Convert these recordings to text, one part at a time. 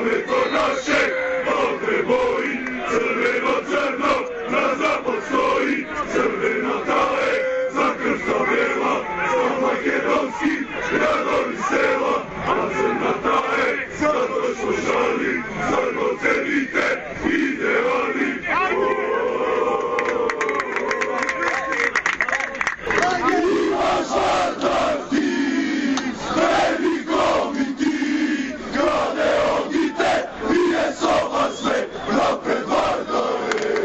slave to naše, modre boji, crveno-crno, na zapad stoji, crvena tale, za krsta bela, za makedonski, gradovi sela, a crna tale, zato što šali, zato cenite, ideali. Imaš Vardar ti, velikom i ti, grade ogite, nije soba sve, napred Vardare.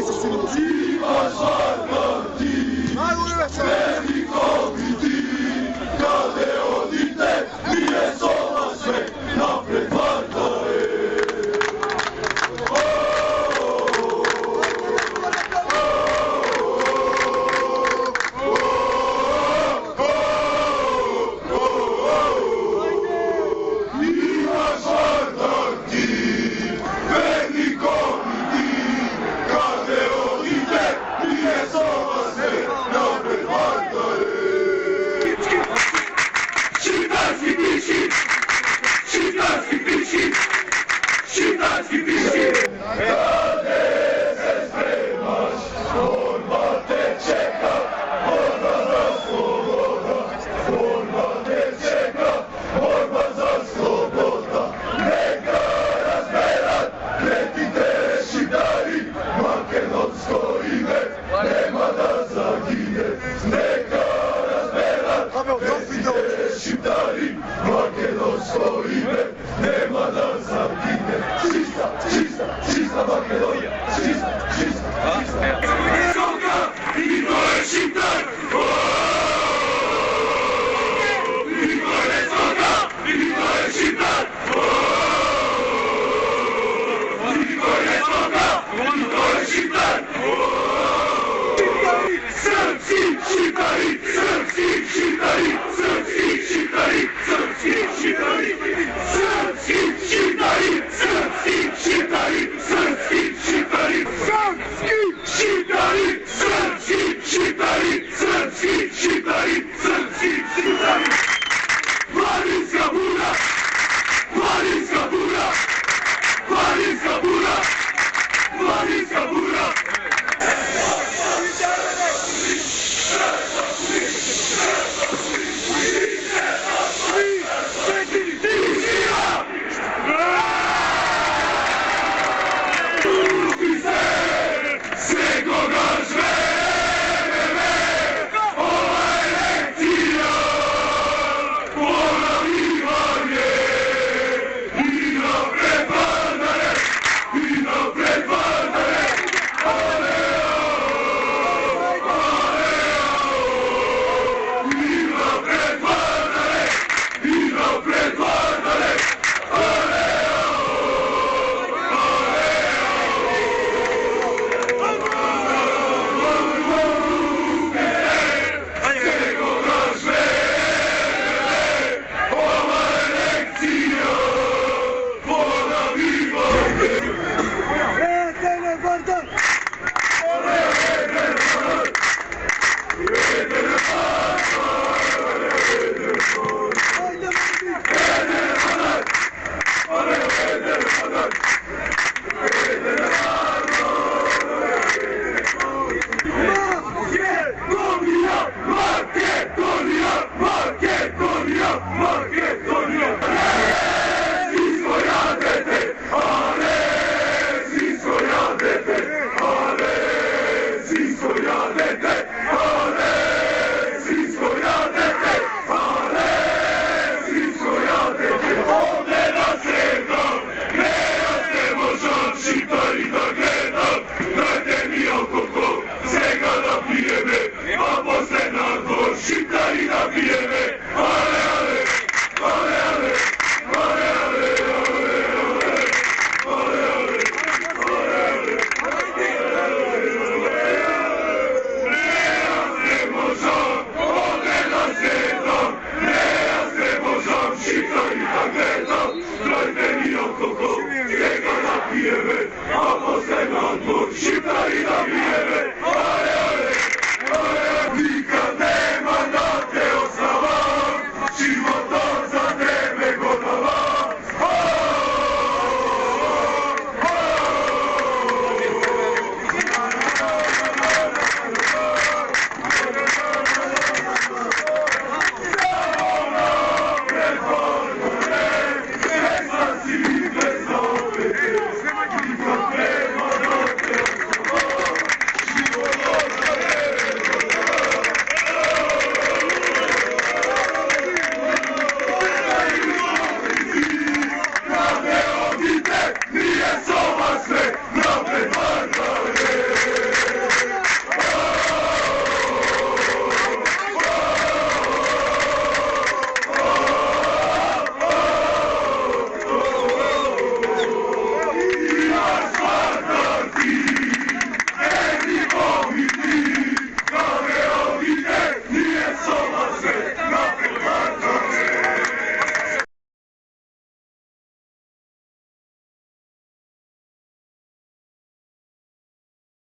Imaš Vardar ti, velikom i ti, grade ogite, nije soba sve, napred Vardare. Imaš Vardar ti, velikom i ti, grade ogite, nije soba sve, napred Vardare. Šiptarski piši, šiptarski piši, šiptarski piši. Kada se spremaš, borba te čeka, borba za sloboda, borba te čeka, borba za sloboda. Neka razberat, kretite šiptari, makedonsko ime, nema da zagine. Neka razberat, kretite šiptari, makedonsko ime, nema da zagine. Čista, čista, čista Makedonija, čista.